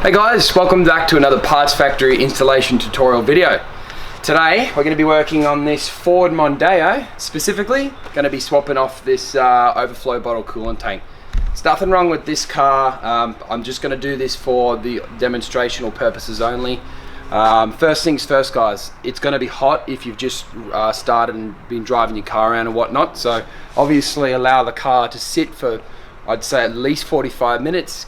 Hey guys, welcome back to another Parts Factory installation tutorial video. Today we're going to be working on this Ford Mondeo, specifically going to be swapping off this overflow bottle coolant tank. There's nothing wrong with this car, I'm just going to do this for the demonstrational purposes only. First things first guys, it's going to be hot if you've just started and been driving your car around and whatnot, so obviously allow the car to sit for, I'd say, at least 45 minutes.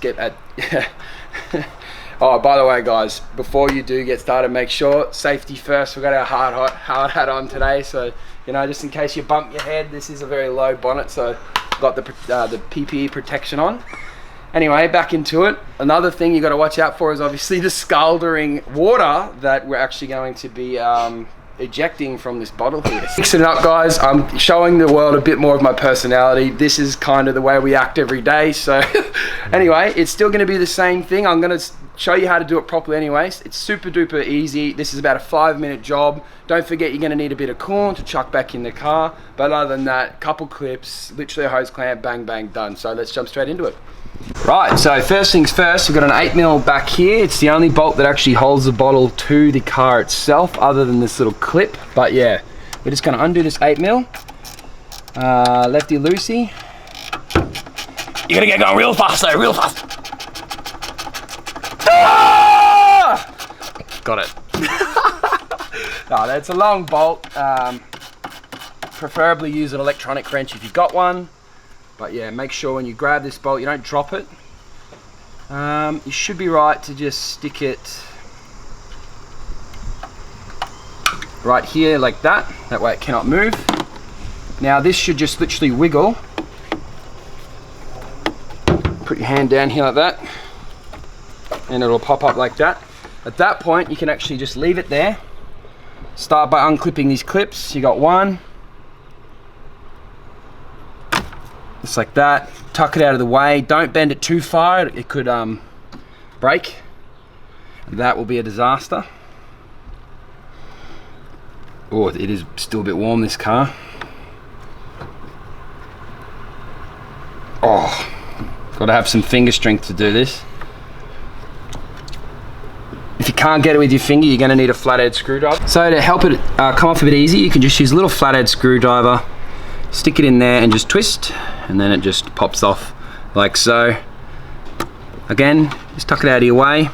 Oh, by the way guys, before you do get started, make sure, safety first. We've got our hard hat on today, so you know, just in case you bump your head, this is a very low bonnet, so got the PPE protection on. Anyway, back into it. Another thing you got to watch out for is obviously the scalding water that we're actually going to be ejecting from this bottle here. Mixing it up guys, I'm showing the world a bit more of my personality. This is kind of the way we act every day, so anyway, it's still going to be the same thing. I'm going to show you how to do it properly anyways. It's super duper easy. This is about a 5-minute job. Don't forget you're going to need a bit of coolant to chuck back in the car, but other than that, couple clips, literally a hose clamp, bang bang, done. So let's jump straight into it. Right, so first things first, we've got an 8mm back here. It's the only bolt that actually holds the bottle to the car itself, other than this little clip. But yeah, we're just going to undo this 8mm. Lefty loosey. You're going to get going real fast though, real fast. Ah! Got it. No, that's a long bolt. Preferably use an electronic wrench if you've got one. But yeah, make sure when you grab this bolt, you don't drop it. You should be right to just stick it right here like that. That way it cannot move. Now this should just literally wiggle. Put your hand down here like that, and it'll pop up like that. At that point, you can actually just leave it there. Start by unclipping these clips. You got one. Just like that. Tuck it out of the way. Don't bend it too far. It could break. That will be a disaster. Oh, it is still a bit warm, this car. Oh, got to have some finger strength to do this. If you can't get it with your finger, you're going to need a flathead screwdriver. So to help it come off a bit easy, you can just use a little flathead screwdriver. Stick it in there and just twist, and then it just pops off like so. Again, just tuck it out of your way,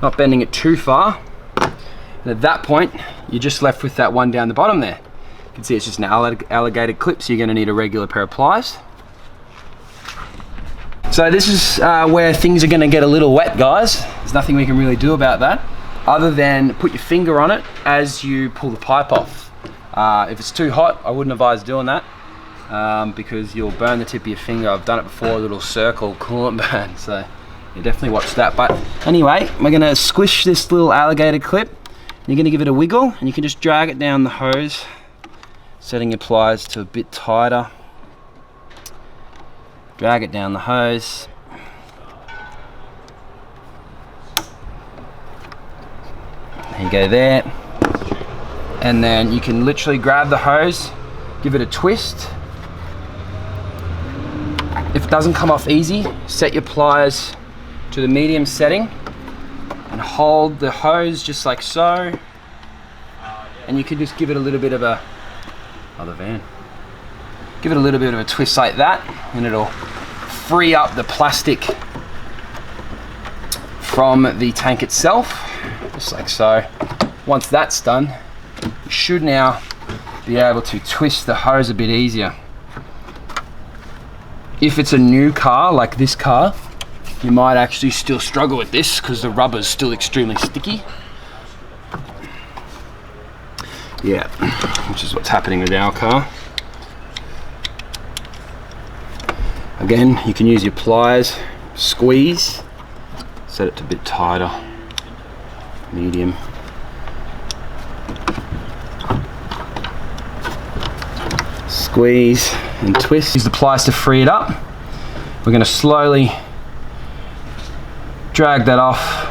not bending it too far. And at that point, you're just left with that one down the bottom there. You can see it's just an alligator clip, so you're going to need a regular pair of pliers. So this is where things are going to get a little wet, guys. There's nothing we can really do about that, other than put your finger on it as you pull the pipe off. If it's too hot, I wouldn't advise doing that because you'll burn the tip of your finger. I've done it before, a little circle coolant burn, so you definitely watch that. But anyway, we're going to squish this little alligator clip. You're going to give it a wiggle, and you can just drag it down the hose, setting your pliers to a bit tighter. Drag it down the hose. There you go there. And then you can literally grab the hose, give it a twist. If it doesn't come off easy, set your pliers to the medium setting and hold the hose just like so. And you can just give it a little bit of a, give it a little bit of a twist like that, and it'll free up the plastic from the tank itself, just like so. Once that's done, you should now be able to twist the hose a bit easier. If it's a new car like this car, you might actually still struggle with this because the rubber's still extremely sticky. Yeah, which is what's happening with our car. Again, you can use your pliers, squeeze, set it to a bit tighter, medium. Squeeze and twist. Use the pliers to free it up. We're going to slowly drag that off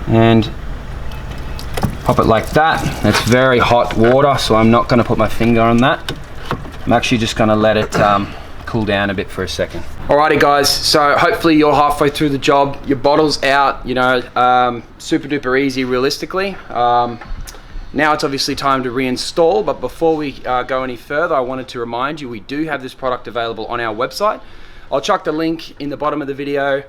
and pop it like that. That's very hot water, so I'm not going to put my finger on that. I'm actually just going to let it cool down a bit for a second. Alrighty guys, so hopefully you're halfway through the job, your bottle's out, you know, super duper easy realistically. Now it's obviously time to reinstall, but before we go any further, I wanted to remind you we do have this product available on our website. I'll chuck the link in the bottom of the video,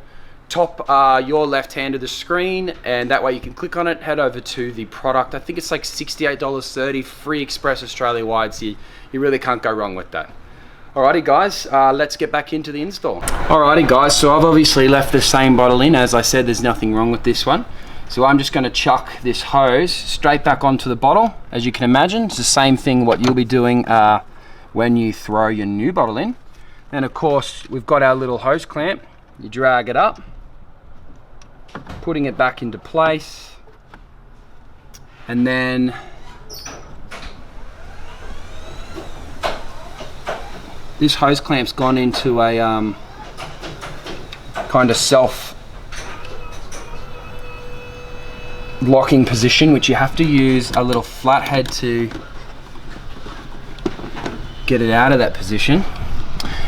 top your left hand of the screen, and that way you can click on it, head over to the product. I think it's like $68.30, free express Australia wide, so you really can't go wrong with that. Alrighty guys, let's get back into the install. Alrighty guys, so I've obviously left the same bottle in. As I said, there's nothing wrong with this one. So I'm just going to chuck this hose straight back onto the bottle. As you can imagine, it's the same thing what you'll be doing when you throw your new bottle in. And of course, we've got our little hose clamp. You drag it up, putting it back into place. And then this hose clamp's gone into a kind of self locking position, which you have to use a little flathead to get it out of that position.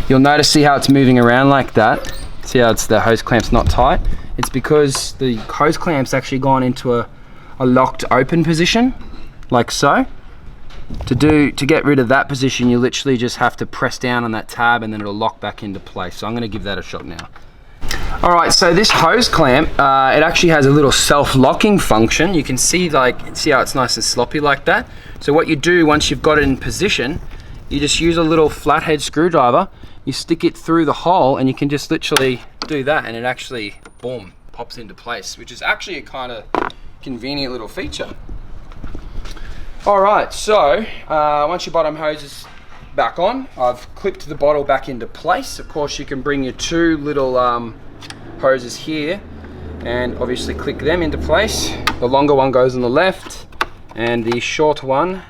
You'll notice, see how it's moving around like that? See how the hose clamp's not tight? It's because the hose clamp's actually gone into a locked open position, like so. To get rid of that position, you literally just have to press down on that tab and then it'll lock back into place. So I'm gonna give that a shot now. All right, so this hose clamp, it actually has a little self-locking function. You can see how it's nice and sloppy like that. So what you do once you've got it in position, you just use a little flathead screwdriver, you stick it through the hole and you can just literally do that and it actually, boom, pops into place, which is actually a kind of convenient little feature. All right, so once your bottom hose is back on, I've clipped the bottle back into place. Of course, you can bring your two little hoses here and obviously click them into place. The longer one goes on the left and the shorter one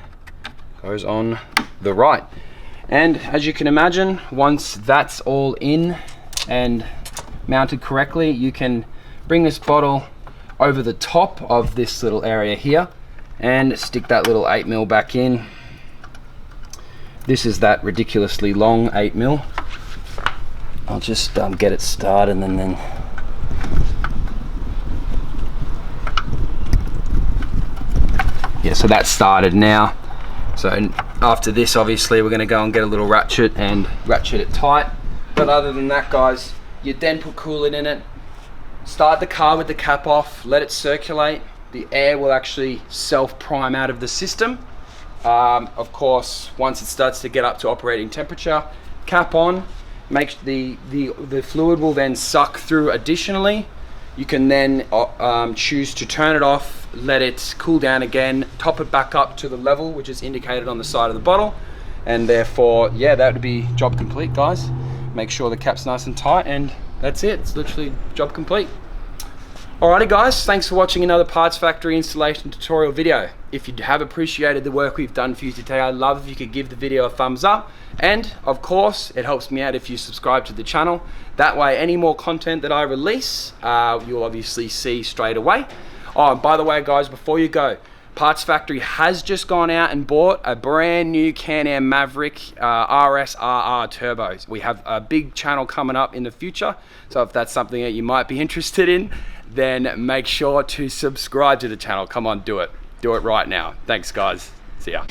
goes on the right. And as you can imagine, once that's all in and mounted correctly, you can bring this bottle over the top of this little area here and stick that little 8mm back in. This is that ridiculously long 8mm. I'll just get it started and then yeah, so that's started now. So after this, obviously we're going to go and get a little ratchet and ratchet it tight. But other than that guys, you then put coolant in it, start the car with the cap off, let it circulate. The air will actually self-prime out of the system. Of course, once it starts to get up to operating temperature, cap on, make the fluid will then suck through additionally. You can then choose to turn it off, let it cool down again, top it back up to the level which is indicated on the side of the bottle, and therefore, yeah, that would be job complete, guys. Make sure the cap's nice and tight, and that's it. It's literally job complete. Alrighty guys, thanks for watching another Parts Factory installation tutorial video. If you have appreciated the work we've done for you today, I'd love if you could give the video a thumbs up. And of course, it helps me out if you subscribe to the channel. That way, any more content that I release, you'll obviously see straight away. Oh, and by the way guys, before you go, Parts Factory has just gone out and bought a brand new Can-Am Maverick RSRR turbos. We have a big channel coming up in the future, so if that's something that you might be interested in, then make sure to subscribe to the channel. Come on, do it. Do it right now. Thanks guys. See ya.